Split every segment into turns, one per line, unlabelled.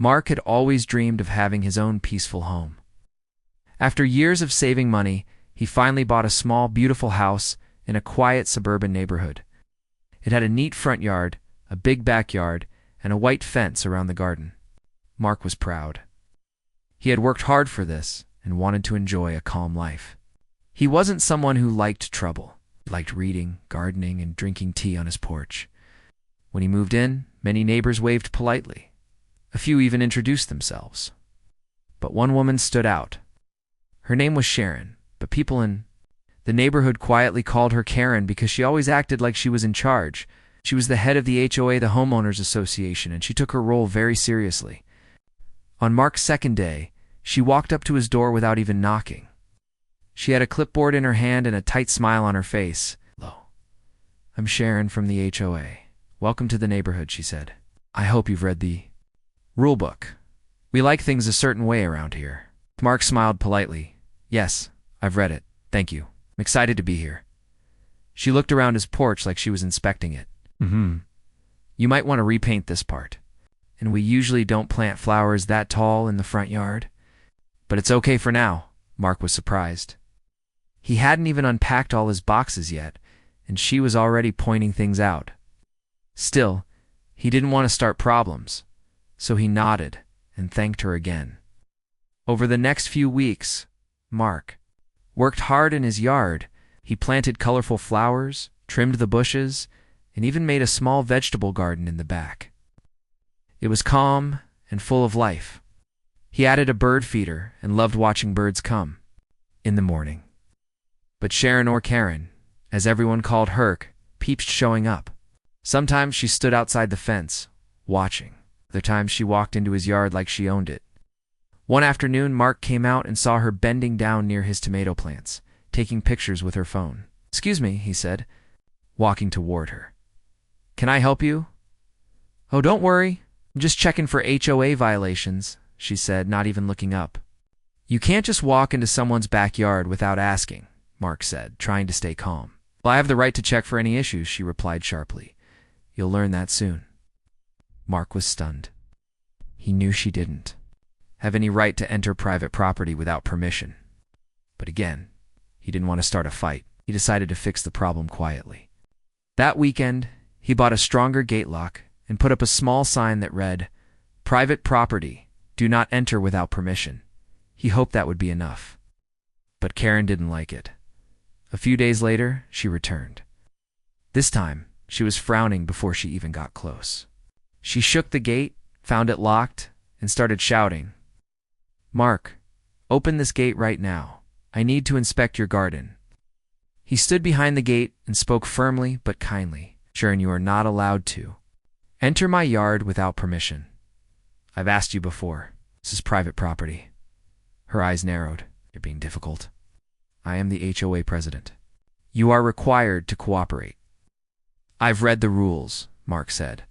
Mark had always dreamed of having his own peaceful home. After years of saving money, he finally bought a small, beautiful house in a quiet suburban neighborhood. It had a neat front yard, a big backyard, and a white fence around the garden. Mark was proud. He had worked hard for this and wanted to enjoy a calm life. He wasn't someone who liked trouble. He liked reading, gardening, and drinking tea on his porch. When he moved in, many neighbors waved politely. A few even introduced themselves. But one woman stood out. Her name was Sharon, but people in the neighborhood quietly called her Karen because she always acted like she was in charge. She was the head of the HOA, the Homeowners Association, and she took her role very seriously. On Mark's second day, she walked up to his door without even knocking. She had a clipboard in her hand and a tight smile on her face. "Hello, I'm Sharon from the HOA. Welcome to the neighborhood," she said. "I hope you've read the rule book. We like things a certain way around here." Mark smiled politely. "Yes, I've read it. Thank you. I'm excited to be here." She looked around his porch like she was inspecting it. You might want to repaint this part. And we usually don't plant flowers that tall in the front yard. But it's okay for now." Mark was surprised. He hadn't even unpacked all his boxes yet, and she was already pointing things out. Still, he didn't want to start problems, so he nodded and thanked her again. Over the next few weeks, Mark worked hard in his yard. He planted colorful flowers, trimmed the bushes, and even made a small vegetable garden in the back. It was calm and full of life. He added a bird feeder and loved watching birds come in the morning. But Sharon, or Karen, as everyone called her, kept showing up. Sometimes she stood outside the fence, watching. Other times she walked into his yard like she owned it. One afternoon, Mark came out and saw her bending down near his tomato plants, taking pictures with her phone. "Excuse me," he said, walking toward her. "Can I help you?" "Oh, don't worry. I'm just checking for HOA violations," she said, not even looking up. "You can't just walk into someone's backyard without asking," Mark said, trying to stay calm. "Well, I have the right to check for any issues," she replied sharply. "You'll learn that soon." Mark was stunned. He knew she didn't have any right to enter private property without permission. But again, he didn't want to start a fight. He decided to fix the problem quietly. That weekend, he bought a stronger gate lock and put up a small sign that read, "Private property. Do not enter without permission." He hoped that would be enough. But Karen didn't like it. A few days later, she returned. This time, she was frowning before she even got close. She shook the gate, found it locked, and started shouting, "Mark, open this gate right now. I need to inspect your garden." He stood behind the gate and spoke firmly but kindly. "Sharon, you are not allowed to enter my yard without permission. I've asked you before. This is private property." Her eyes narrowed. "You're being difficult. I am the HOA president. You are required to cooperate." "I've read the rules," Mark said.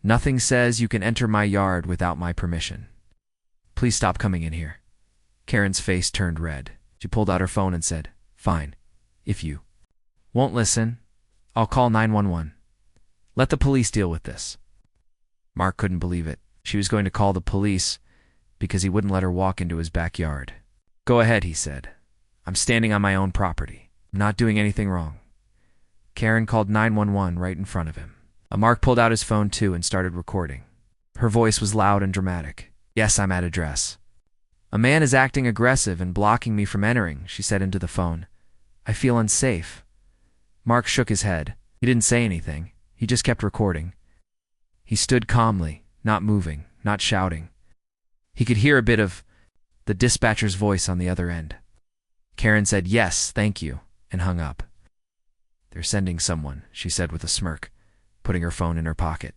"Nothing says you can enter my yard without my permission. Please stop coming in here." Karen's face turned red. She pulled out her phone and said, "Fine. If you won't listen, I'll call 911. Let the police deal with this." Mark couldn't believe it. She was going to call the police because he wouldn't let her walk into his backyard. "Go ahead," he said. "I'm standing on my own property. I'm not doing anything wrong." Karen called 911 right in front of him. Mark pulled out his phone too and started recording. Her voice was loud and dramatic. "Yes, I'm at address. A man is acting aggressive and blocking me from entering," she said into the phone. "I feel unsafe." Mark shook his head. He didn't say anything. He just kept recording. He stood calmly, not moving, not shouting. He could hear a bit of the dispatcher's voice on the other end. Karen said, "Yes, thank you," and hung up. "They're sending someone," she said with a smirk, putting her phone in her pocket.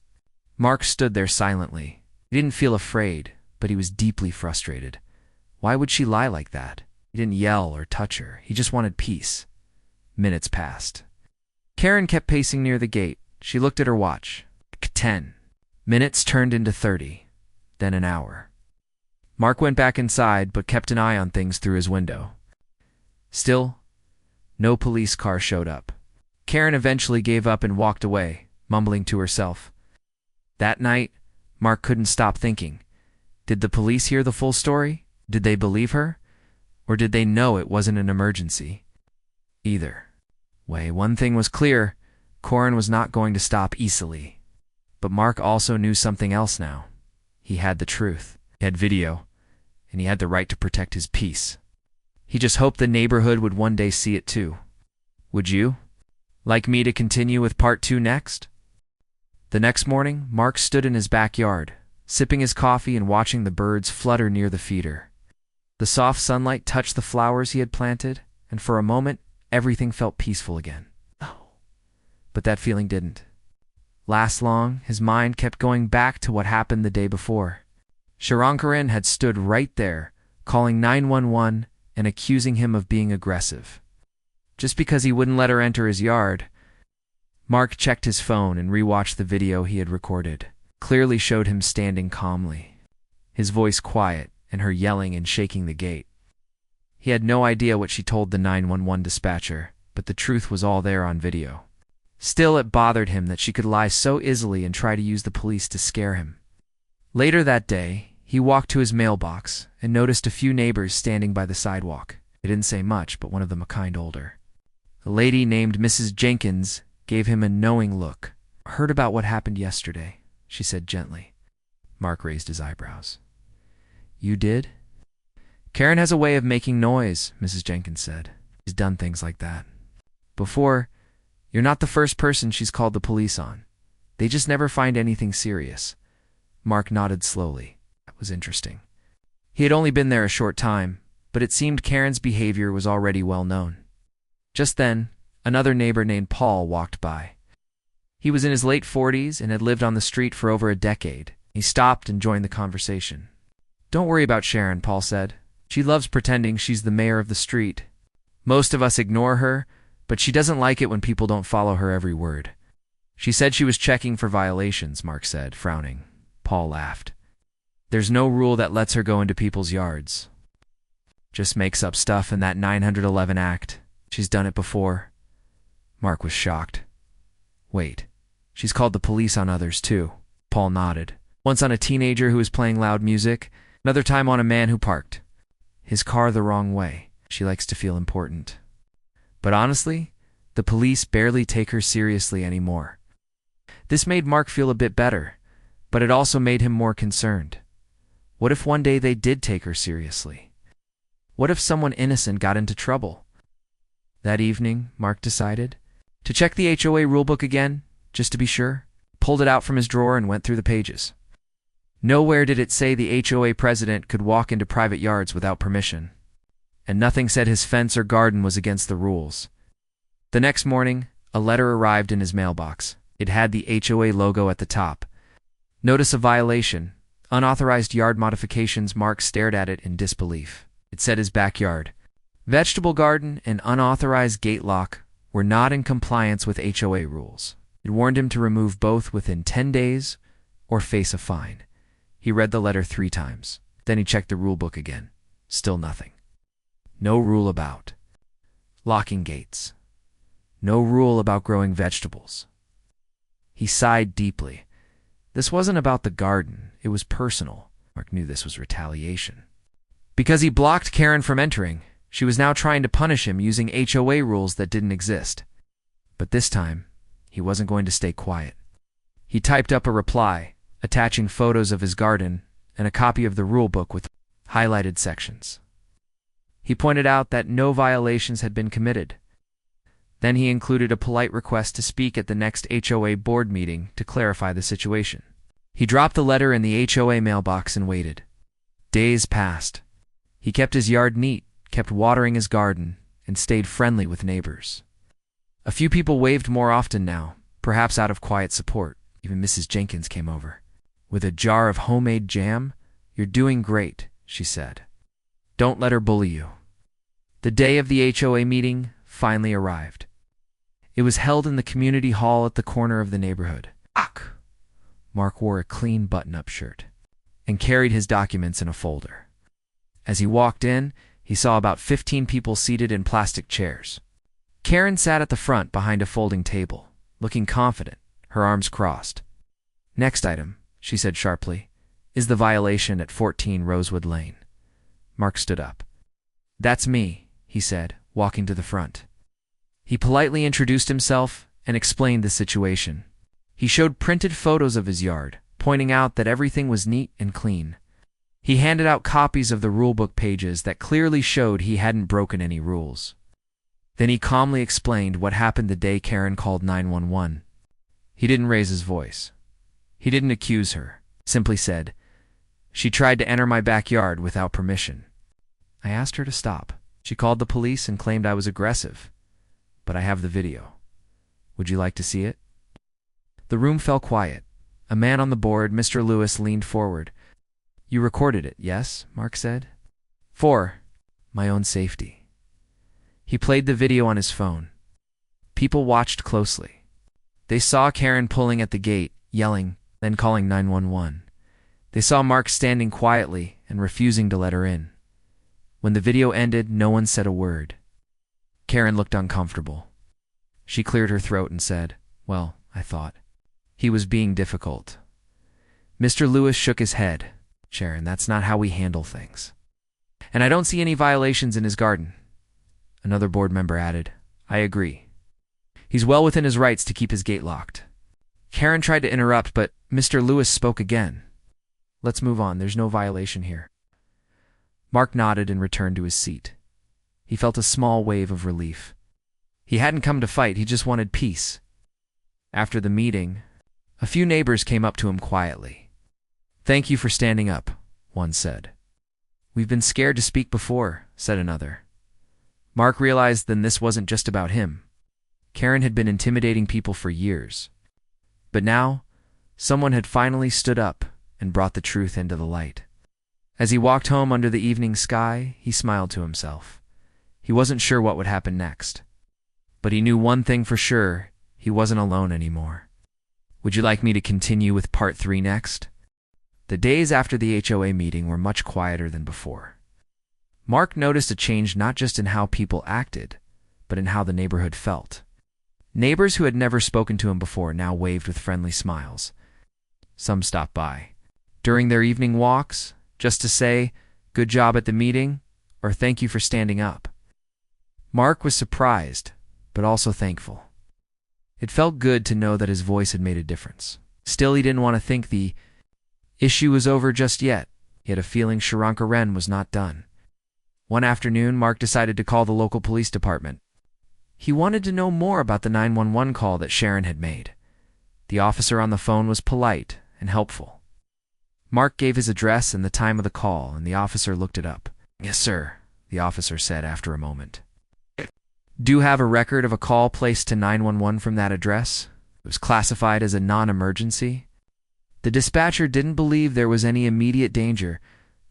Mark stood there silently. He didn't feel afraid, but he was deeply frustrated. Why would she lie like that? He didn't yell or touch her. He just wanted peace. Minutes passed. Karen kept pacing near the gate. She looked at her watch. 10. Minutes turned into 30, then an hour. Mark went back inside, but kept an eye on things through his window. Still, no police car showed up. Karen eventually gave up and walked away, mumbling to herself. That night, Mark couldn't stop thinking. Did the police hear the full story? Did they believe her? Or did they know it wasn't an emergency? Either way, one thing was clear: Corin was not going to stop easily. But Mark also knew something else now. He had the truth. He had video, and he had the right to protect his peace. He just hoped the neighborhood would one day see it too. Would you like me to continue with part 2 next? The next morning, Mark stood in his backyard, sipping his coffee and watching the birds flutter near the feeder. The soft sunlight touched the flowers he had planted, and for a moment, everything felt peaceful again. But that feeling didn't last long. His mind kept going back to what happened the day before. Sharon had stood right there, calling 911 and accusing him of being aggressive. Just because he wouldn't let her enter his yard. Mark checked his phone and rewatched the video he had recorded. Clearly showed him standing calmly, his voice quiet, and her yelling and shaking the gate. He had no idea what she told the 911 dispatcher, but the truth was all there on video. Still, it bothered him that she could lie so easily and try to use the police to scare him. Later that day, he walked to his mailbox and noticed a few neighbors standing by the sidewalk. They didn't say much, but one of them a kind older. A lady named Mrs. Jenkins gave him a knowing look. "Heard about what happened yesterday," she said gently. Mark raised his eyebrows. "You did?" "Karen has a way of making noise," Mrs. Jenkins said. "She's done things like that before. You're not the first person she's called the police on. They just never find anything serious." Mark nodded slowly. That was interesting. He had only been there a short time, but it seemed Karen's behavior was already well known. Just then, another neighbor named Paul walked by. He was in his late 40s and had lived on the street for over a decade. He stopped and joined the conversation. "Don't worry about Sharon," Paul said. "She loves pretending she's the mayor of the street. Most of us ignore her, but she doesn't like it when people don't follow her every word." "She said she was checking for violations," Mark said, frowning. Paul laughed. "There's no rule that lets her go into people's yards. Just makes up stuff in that 911 Act. She's done it before." Mark was shocked. "Wait, she's called the police on others too." Paul nodded. "Once on a teenager who was playing loud music, another time on a man who parked his car the wrong way. She likes to feel important. But honestly, the police barely take her seriously anymore." This made Mark feel a bit better, but it also made him more concerned. What if one day they did take her seriously? What if someone innocent got into trouble? That evening, Mark decided to check the HOA rulebook again, just to be sure. Pulled it out from his drawer and went through the pages. Nowhere did it say the HOA president could walk into private yards without permission. And nothing said his fence or garden was against the rules. The next morning, a letter arrived in his mailbox. It had the HOA logo at the top. "Notice of violation. Unauthorized yard modifications." Mark stared at it in disbelief. It said his backyard, vegetable garden, and unauthorized gate lock were not in compliance with HOA rules. It warned him to remove both within 10 days or face a fine. He read the letter 3 times. Then he checked the rulebook again. Still nothing. No rule about locking gates. No rule about growing vegetables. He sighed deeply. This wasn't about the garden. It was personal. Mark knew this was retaliation. Because he blocked Karen from entering, she was now trying to punish him using HOA rules that didn't exist. But this time, he wasn't going to stay quiet. He typed up a reply, attaching photos of his garden and a copy of the rulebook with highlighted sections. He pointed out that no violations had been committed. Then he included a polite request to speak at the next HOA board meeting to clarify the situation. He dropped the letter in the HOA mailbox and waited. Days passed. He kept his yard neat, kept watering his garden, and stayed friendly with neighbors. A few people waved more often now, perhaps out of quiet support. Even Mrs. Jenkins came over. "With a jar of homemade jam? You're doing great," she said. "Don't let her bully you." The day of the HOA meeting finally arrived. It was held in the community hall at the corner of the neighborhood. Mark wore a clean button-up shirt and carried his documents in a folder. As he walked in, he saw about 15 people seated in plastic chairs. Karen sat at the front behind a folding table, looking confident, her arms crossed. "Next item," she said sharply, Is the violation at 14 Rosewood Lane. Mark stood up. That's me, he said, walking to the front. He politely introduced himself and explained the situation. He showed printed photos of his yard, pointing out that everything was neat and clean. He handed out copies of the rulebook pages that clearly showed he hadn't broken any rules. Then he calmly explained what happened the day Karen called 911. He didn't raise his voice. He didn't accuse her, simply said, "She tried to enter my backyard without permission. I asked her to stop. She called the police and claimed I was aggressive. But I have the video. Would you like to see it?" The room fell quiet. A man on the board, Mr. Lewis, leaned forward. "You recorded it, yes?" Mark said. "For my own safety." He played the video on his phone. People watched closely. They saw Karen pulling at the gate, yelling, then calling 911. They saw Mark standing quietly and refusing to let her in. When the video ended, no one said a word. Karen looked uncomfortable. She cleared her throat and said, "Well, I thought." He was being difficult. Mr. Lewis shook his head. "Sharon, that's not how we handle things. And I don't see any violations in his garden." Another board member added, "I agree. He's well within his rights to keep his gate locked." Karen tried to interrupt, but Mr. Lewis spoke again. "Let's move on. There's no violation here." Mark nodded and returned to his seat. He felt a small wave of relief. He hadn't come to fight, he just wanted peace. After the meeting, a few neighbors came up to him quietly. "Thank you for standing up," one said. "We've been scared to speak before," said another. Mark realized then this wasn't just about him. Karen had been intimidating people for years. But now, someone had finally stood up and brought the truth into the light. As he walked home under the evening sky, he smiled to himself. He wasn't sure what would happen next. But he knew one thing for sure, he wasn't alone anymore. Would you like me to continue with part 3 next? The days after the HOA meeting were much quieter than before. Mark noticed a change not just in how people acted, but in how the neighborhood felt. Neighbors who had never spoken to him before now waved with friendly smiles. Some stopped by during their evening walks, just to say, "Good job at the meeting," or "Thank you for standing up." Mark was surprised, but also thankful. It felt good to know that his voice had made a difference. Still, he didn't want to think the issue was over just yet. He had a feeling Sharon was not done. One afternoon, Mark decided to call the local police department. He wanted to know more about the 911 call that Sharon had made. The officer on the phone was polite and helpful. Mark gave his address and the time of the call, and the officer looked it up. "Yes, sir," the officer said after a moment. "Do you have a record of a call placed to 911 from that address? It was classified as a non-emergency." The dispatcher didn't believe there was any immediate danger,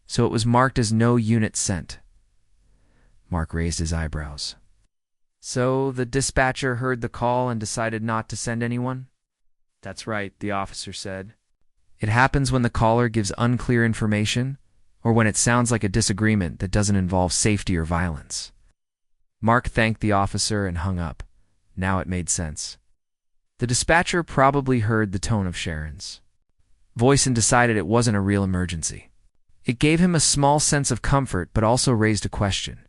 so it was marked as no unit sent. Mark raised his eyebrows. "So the dispatcher heard the call and decided not to send anyone?" "That's right," the officer said. "It happens when the caller gives unclear information or when it sounds like a disagreement that doesn't involve safety or violence." Mark thanked the officer and hung up. Now it made sense. The dispatcher probably heard the tone of Sharon's voice and decided it wasn't a real emergency. It gave him a small sense of comfort, but also raised a question.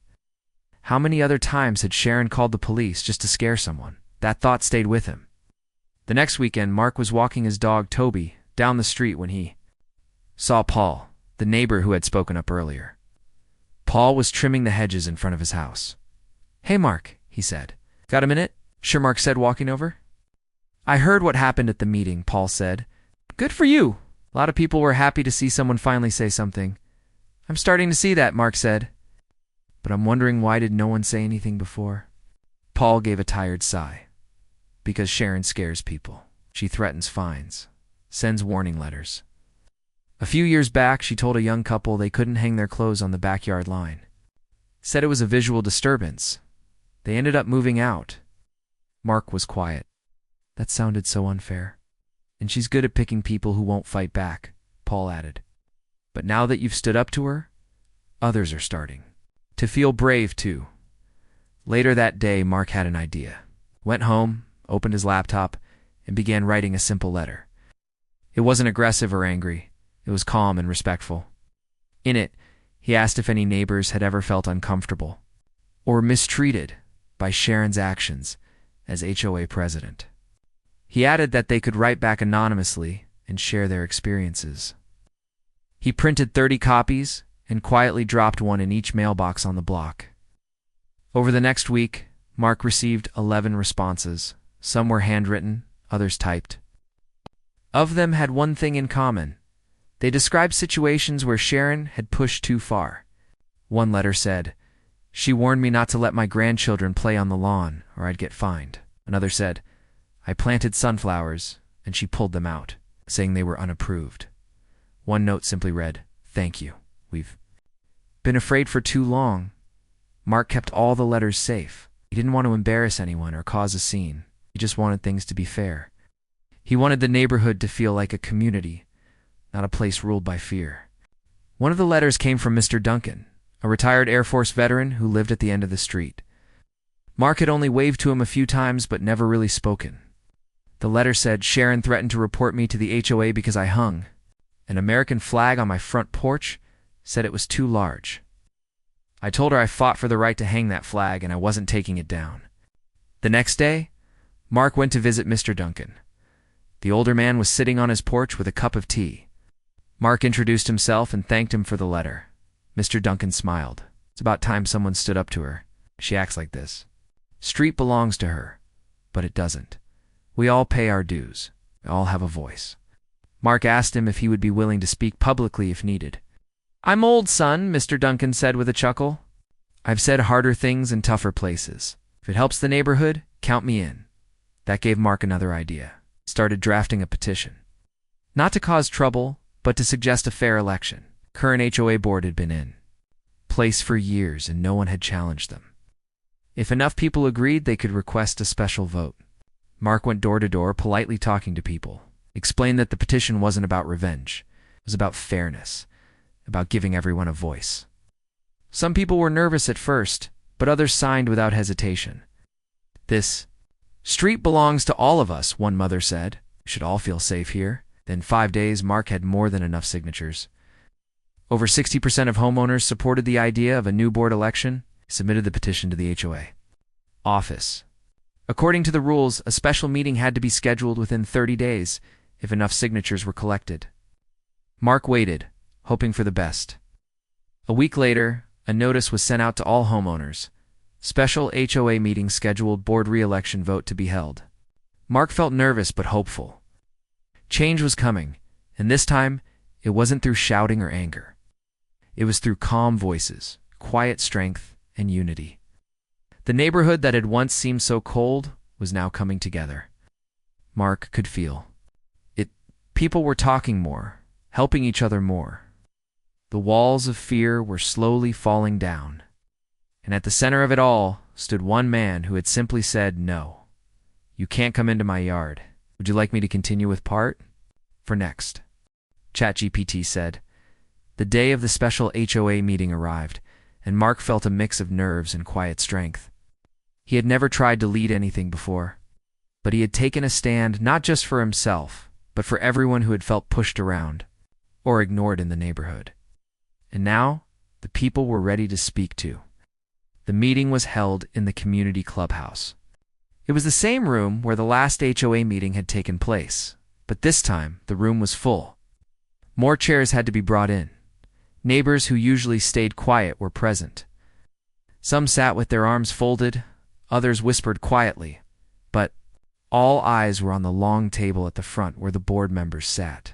How many other times had Sharon called the police just to scare someone? That thought stayed with him. The next weekend, Mark was walking his dog, Toby, down the street when he saw Paul, the neighbor who had spoken up earlier. Paul was trimming the hedges in front of his house. "Hey, Mark," he said. "Got a minute?" "Sure," Mark said, walking over. "I heard what happened at the meeting," Paul said. "Good for you. A lot of people were happy to see someone finally say something." "I'm starting to see that," Mark said. "But I'm wondering, why did no one say anything before?" Paul gave a tired sigh. "Because Sharon scares people. She threatens fines, sends warning letters. A few years back, she told a young couple they couldn't hang their clothes on the backyard line. Said it was a visual disturbance. They ended up moving out." Mark was quiet. "That sounded so unfair. And she's good at picking people who won't fight back," Paul added. "But now that you've stood up to her, others are starting to feel brave too." Later that day, Mark had an idea. Went home, opened his laptop, and began writing a simple letter. It wasn't aggressive or angry. It was calm and respectful. In it, he asked if any neighbors had ever felt uncomfortable or mistreated by Sharon's actions as HOA president. He added that they could write back anonymously and share their experiences. He printed 30 copies and quietly dropped one in each mailbox on the block. Over the next week, Mark received 11 responses. Some were handwritten, others typed. Of them had one thing in common. They described situations where Sharon had pushed too far. One letter said, "She warned me not to let my grandchildren play on the lawn or I'd get fined." Another said, "I planted sunflowers and she pulled them out, saying they were unapproved." One note simply read, "Thank you. We've been afraid for too long." Mark kept all the letters safe. He didn't want to embarrass anyone or cause a scene. He just wanted things to be fair. He wanted the neighborhood to feel like a community, not a place ruled by fear. One of the letters came from Mr. Duncan, a retired Air Force veteran who lived at the end of the street. Mark had only waved to him a few times but never really spoken. The letter said, "Sharon threatened to report me to the HOA because I hung an American flag on my front porch, said it was too large. I told her I fought for the right to hang that flag and I wasn't taking it down." The next day, Mark went to visit Mr. Duncan. The older man was sitting on his porch with a cup of tea. Mark introduced himself and thanked him for the letter. Mr. Duncan smiled. "It's about time someone stood up to her. She acts like this. Street belongs to her, but it doesn't. We all pay our dues. We all have a voice." Mark asked him if he would be willing to speak publicly if needed. "I'm old, son," Mr. Duncan said with a chuckle. "I've said harder things in tougher places. If it helps the neighborhood, count me in." That gave Mark another idea. He started drafting a petition. Not to cause trouble, but to suggest a fair election. Current HOA board had been in place for years and no one had challenged them. If enough people agreed, they could request a special vote. Mark went door to door, politely talking to people. Explained that the petition wasn't about revenge. It was about fairness, about giving everyone a voice. Some people were nervous at first, but others signed without hesitation. "This street belongs to all of us," one mother said. "We should all feel safe here." In 5 days, Mark had more than enough signatures. Over 60% of homeowners supported the idea of a new board election. He submitted the petition to the HOA office. According to the rules, a special meeting had to be scheduled within 30 days if enough signatures were collected. Mark waited, hoping for the best. A week later, a notice was sent out to all homeowners. Special HOA meeting scheduled, board re-election vote to be held. Mark felt nervous but hopeful. Change was coming, and this time, it wasn't through shouting or anger. It was through calm voices, quiet strength, and unity. The neighborhood that had once seemed so cold was now coming together. Mark could feel it. People were talking more, helping each other more. The walls of fear were slowly falling down. And at the center of it all stood one man who had simply said, "No. You can't come into my yard. Would you like me to continue with part?" For next. ChatGPT said. The day of the special HOA meeting arrived, and Mark felt a mix of nerves and quiet strength. He had never tried to lead anything before, but he had taken a stand not just for himself, but for everyone who had felt pushed around or ignored in the neighborhood. And now, the people were ready to speak to. The meeting was held in the community clubhouse. It was the same room where the last HOA meeting had taken place, but this time the room was full. More chairs had to be brought in. Neighbors who usually stayed quiet were present. Some sat with their arms folded, others whispered quietly, but all eyes were on the long table at the front where the board members sat.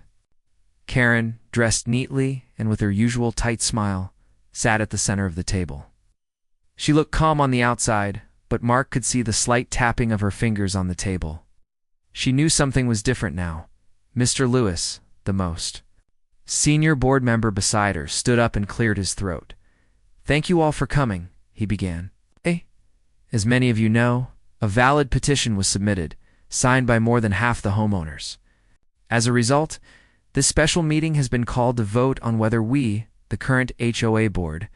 Karen, dressed neatly and with her usual tight smile, sat at the center of the table. She looked calm on the outside, but Mark could see the slight tapping of her fingers on the table. She knew something was different now. Mr. Lewis, the most senior board member beside her, stood up and cleared his throat. "Thank you all for coming," he began. As many of you know, a valid petition was submitted, signed by more than half the homeowners. As a result, this special meeting has been called to vote on whether we, the current HOA board,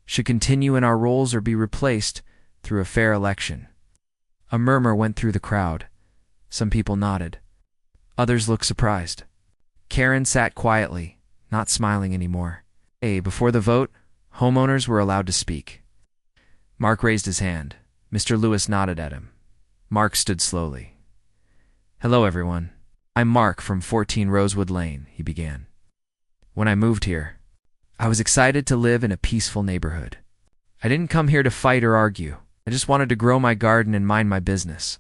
should continue in our roles or be replaced through a fair election. A murmur went through the crowd. Some people nodded. Others looked surprised. Karen sat quietly, not smiling anymore. Before the vote, homeowners were allowed to speak. Mark raised his hand. Mr. Lewis nodded at him. Mark stood slowly. "Hello, everyone. I'm Mark from 14 Rosewood Lane," he began. "When I moved here, I was excited to live in a peaceful neighborhood. I didn't come here to fight or argue. I just wanted to grow my garden and mind my business.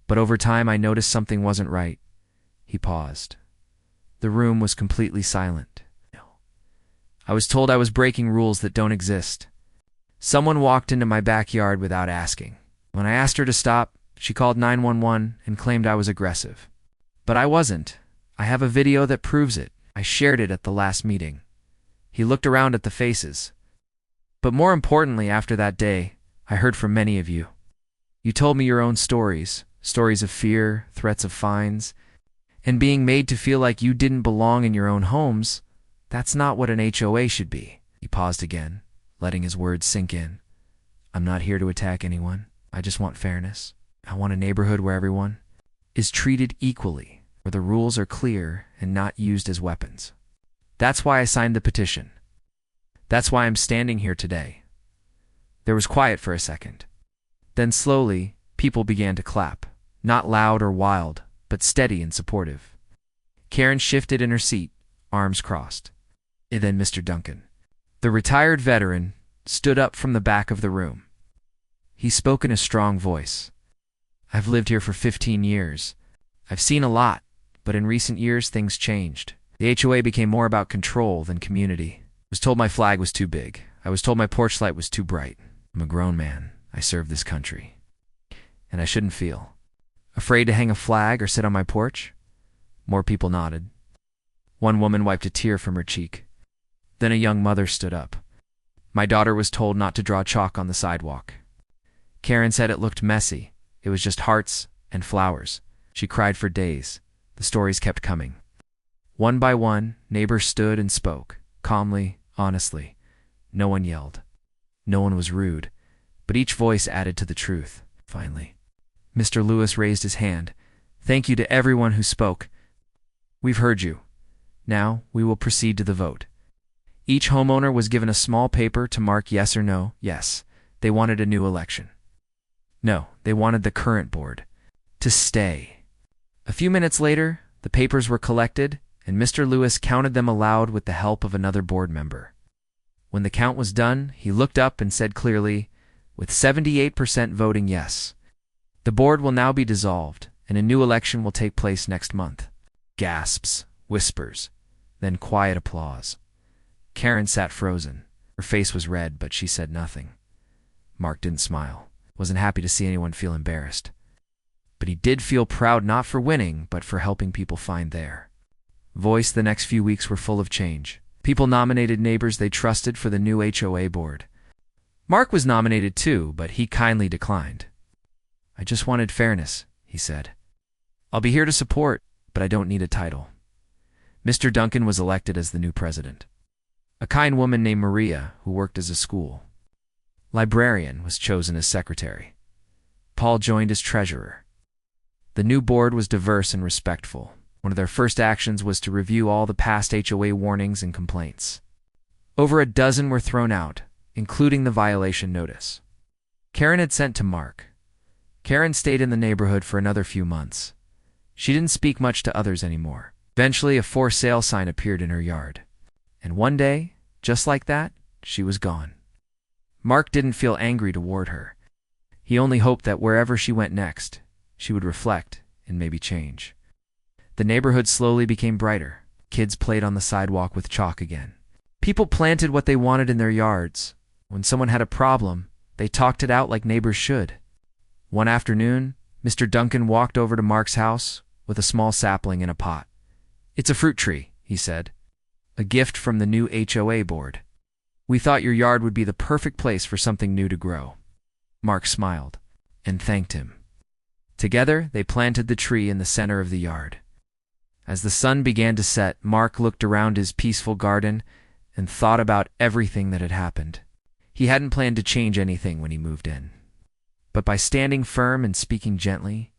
But over time, I noticed something wasn't right." He paused. The room was completely silent. "I was told I was breaking rules that don't exist. Someone walked into my backyard without asking. When I asked her to stop, she called 911 and claimed I was aggressive. But I wasn't. I have a video that proves it. I shared it at the last meeting." He looked around at the faces. "But more importantly, after that day, I heard from many of you. You told me your own stories, stories of fear, threats of fines, and being made to feel like you didn't belong in your own homes. That's not what an HOA should be." He paused again, letting his words sink in. "I'm not here to attack anyone. I just want fairness. I want a neighborhood where everyone is treated equally, where the rules are clear and not used as weapons. That's why I signed the petition. That's why I'm standing here today." There was quiet for a second. Then slowly, people began to clap, not loud or wild, but steady and supportive. Karen shifted in her seat, arms crossed. And then Mr. Duncan, the retired veteran, stood up from the back of the room. He spoke in a strong voice. "I've lived here for 15 years. I've seen a lot, but in recent years things changed. The HOA became more about control than community. I was told my flag was too big. I was told my porch light was too bright. I'm a grown man. I serve this country. And I shouldn't feel afraid to hang a flag or sit on my porch." More people nodded. One woman wiped a tear from her cheek. Then a young mother stood up. "My daughter was told not to draw chalk on the sidewalk." Karen said it looked messy. It was just hearts and flowers. She cried for days. The stories kept coming. One by one, neighbors stood and spoke, calmly, honestly. No one yelled. No one was rude, but each voice added to the truth. Finally, Mr. Lewis raised his hand. "Thank you to everyone who spoke. We've heard you. Now we will proceed to the vote." Each homeowner was given a small paper to mark yes or no. Yes, they wanted a new election. No, they wanted the current board to stay. A few minutes later, the papers were collected, and Mr. Lewis counted them aloud with the help of another board member. When the count was done, he looked up and said clearly, with 78% voting yes, "The board will now be dissolved, and a new election will take place next month." Gasps, whispers, then quiet applause. Karen sat frozen. Her face was red, but she said nothing. Mark didn't smile. Wasn't happy to see anyone feel embarrassed. But he did feel proud not for winning, but for helping people find their voice. The next few weeks were full of change. People nominated neighbors they trusted for the new HOA board. Mark was nominated too, but he kindly declined. "I just wanted fairness," he said. "I'll be here to support, but I don't need a title." Mr. Duncan was elected as the new president. A kind woman named Maria, who worked as a school librarian, was chosen as secretary. Paul joined as treasurer. The new board was diverse and respectful. One of their first actions was to review all the past HOA warnings and complaints. Over a dozen were thrown out, including the violation notice Karen had sent to Mark. Karen stayed in the neighborhood for another few months. She didn't speak much to others anymore. Eventually, a for sale sign appeared in her yard. And one day, just like that, she was gone. Mark didn't feel angry toward her. He only hoped that wherever she went next, she would reflect and maybe change. The neighborhood slowly became brighter. Kids played on the sidewalk with chalk again. People planted what they wanted in their yards. When someone had a problem, they talked it out like neighbors should. One afternoon, Mr. Duncan walked over to Mark's house with a small sapling in a pot. "It's a fruit tree," he said. "A gift from the new HOA board. We thought your yard would be the perfect place for something new to grow." Mark smiled and thanked him. Together, they planted the tree in the center of the yard. As the sun began to set, Mark looked around his peaceful garden and thought about everything that had happened. He hadn't planned to change anything when he moved in. But by standing firm and speaking gently,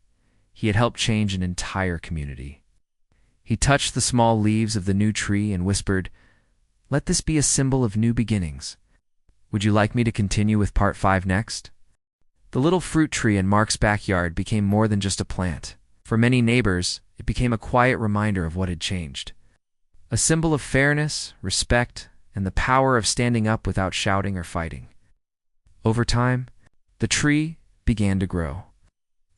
he had helped change an entire community. He touched the small leaves of the new tree and whispered, "Let this be a symbol of new beginnings. Would you like me to continue with part 5 next?" The little fruit tree in Mark's backyard became more than just a plant. For many neighbors, it became a quiet reminder of what had changed. A symbol of fairness, respect, and the power of standing up without shouting or fighting. Over time, the tree began to grow.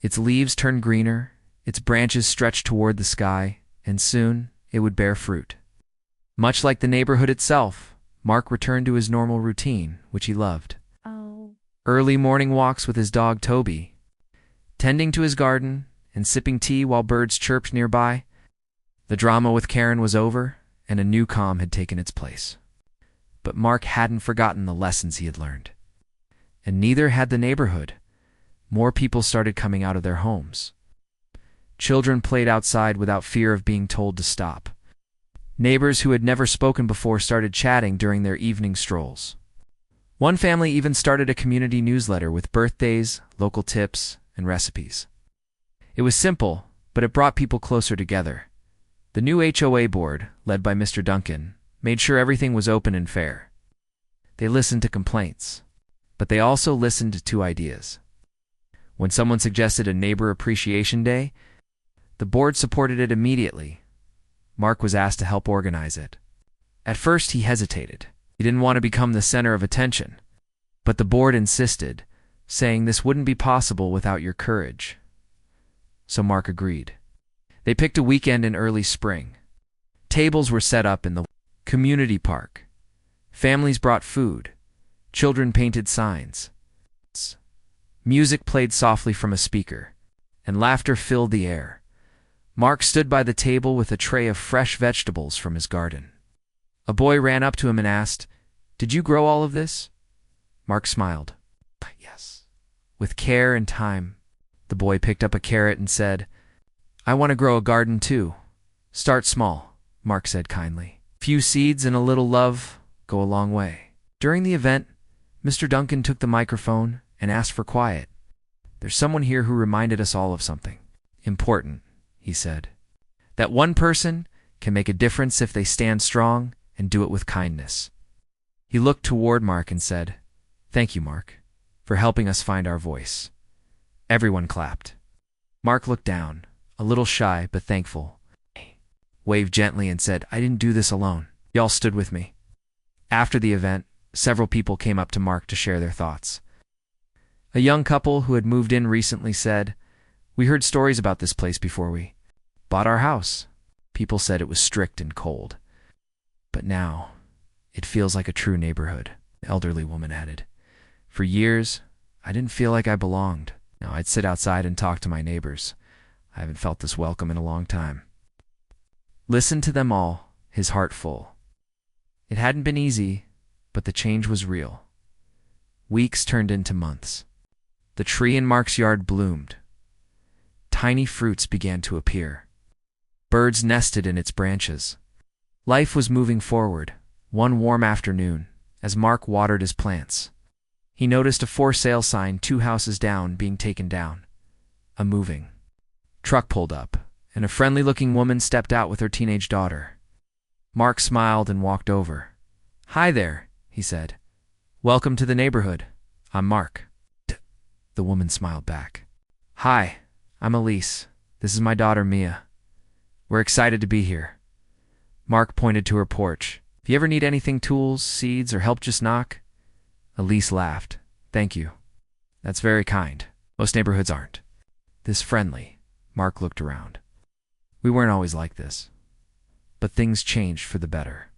Its leaves turned greener, its branches stretched toward the sky, and soon it would bear fruit. Much like the neighborhood itself, Mark returned to his normal routine, which he loved. Early morning walks with his dog Toby, tending to his garden, and sipping tea while birds chirped nearby. The drama with Karen was over, and a new calm had taken its place. But Mark hadn't forgotten the lessons he had learned. And neither had the neighborhood. More people started coming out of their homes. Children played outside without fear of being told to stop. Neighbors who had never spoken before started chatting during their evening strolls. One family even started a community newsletter with birthdays, local tips, and recipes. It was simple, but it brought people closer together. The new HOA board, led by Mr. Duncan, made sure everything was open and fair. They listened to complaints, but they also listened to ideas. When someone suggested a neighbor appreciation day, the board supported it immediately. Mark was asked to help organize it. At first, he hesitated. He didn't want to become the center of attention, but the board insisted, saying this wouldn't be possible without your courage. So Mark agreed. They picked a weekend in early spring. Tables were set up in the community park. Families brought food. Children painted signs. Music played softly from a speaker, and laughter filled the air. Mark stood by the table with a tray of fresh vegetables from his garden. A boy ran up to him and asked, "Did you grow all of this?" Mark smiled. "Yes." With care and time, the boy picked up a carrot and said, "I want to grow a garden too." "Start small," Mark said kindly. "Few seeds and a little love go a long way." During the event, Mr. Duncan took the microphone and asked for quiet. "There's someone here who reminded us all of something important," he said. "That one person can make a difference if they stand strong and do it with kindness." He looked toward Mark and said, "Thank you, Mark, for helping us find our voice." Everyone clapped. Mark looked down, a little shy but thankful, waved gently and said, "I didn't do this alone. Y'all stood with me." After the event, several people came up to Mark to share their thoughts. A young couple who had moved in recently said, "We heard stories about this place before we bought our house. People said it was strict and cold. But now, it feels like a true neighborhood," the elderly woman added. "For years, I didn't feel like I belonged. Now I'd sit outside and talk to my neighbors. I haven't felt this welcome in a long time." Listened to them all, his heart full. It hadn't been easy, but the change was real. Weeks turned into months. The tree in Mark's yard bloomed. Tiny fruits began to appear. Birds nested in its branches. Life was moving forward. One warm afternoon, as Mark watered his plants, he noticed a for sale sign 2 houses down being taken down. A moving truck pulled up, and a friendly-looking woman stepped out with her teenage daughter. Mark smiled and walked over. "Hi there," he said. "Welcome to the neighborhood. I'm Mark." The woman smiled back. "Hi, I'm Elise. This is my daughter, Mia. We're excited to be here." Mark pointed to her porch. "If you ever need anything, tools, seeds, or help, just knock." Elise laughed. "Thank you. That's very kind. Most neighborhoods aren't this friendly." Mark looked around. We weren't always like this. But things changed for the better.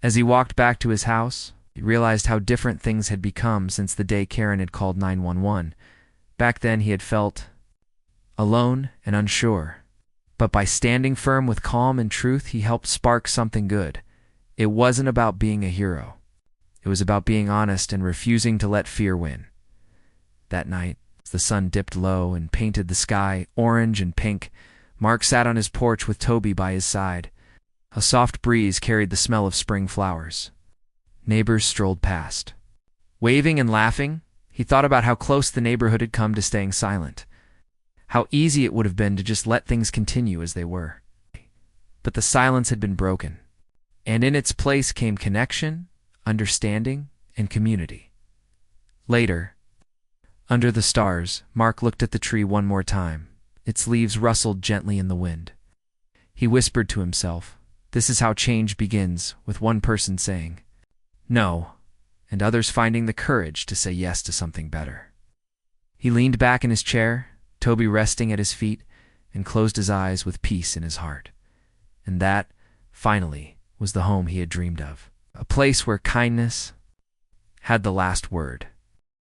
As he walked back to his house, he realized how different things had become since the day Karen had called 911. Back then he had felt alone and unsure. But by standing firm with calm and truth, he helped spark something good. It wasn't about being a hero. It was about being honest and refusing to let fear win. That night, as the sun dipped low and painted the sky orange and pink, Mark sat on his porch with Toby by his side. A soft breeze carried the smell of spring flowers. Neighbors strolled past. Waving and laughing, he thought about how close the neighborhood had come to staying silent. How easy it would have been to just let things continue as they were. But the silence had been broken, and in its place came connection, understanding, and community. Later, under the stars, Mark looked at the tree one more time. Its leaves rustled gently in the wind. He whispered to himself, "This is how change begins, with one person saying no, and others finding the courage to say yes to something better." He leaned back in his chair, Toby resting at his feet, and closed his eyes with peace in his heart. And that, finally, was the home he had dreamed of. A place where kindness had the last word.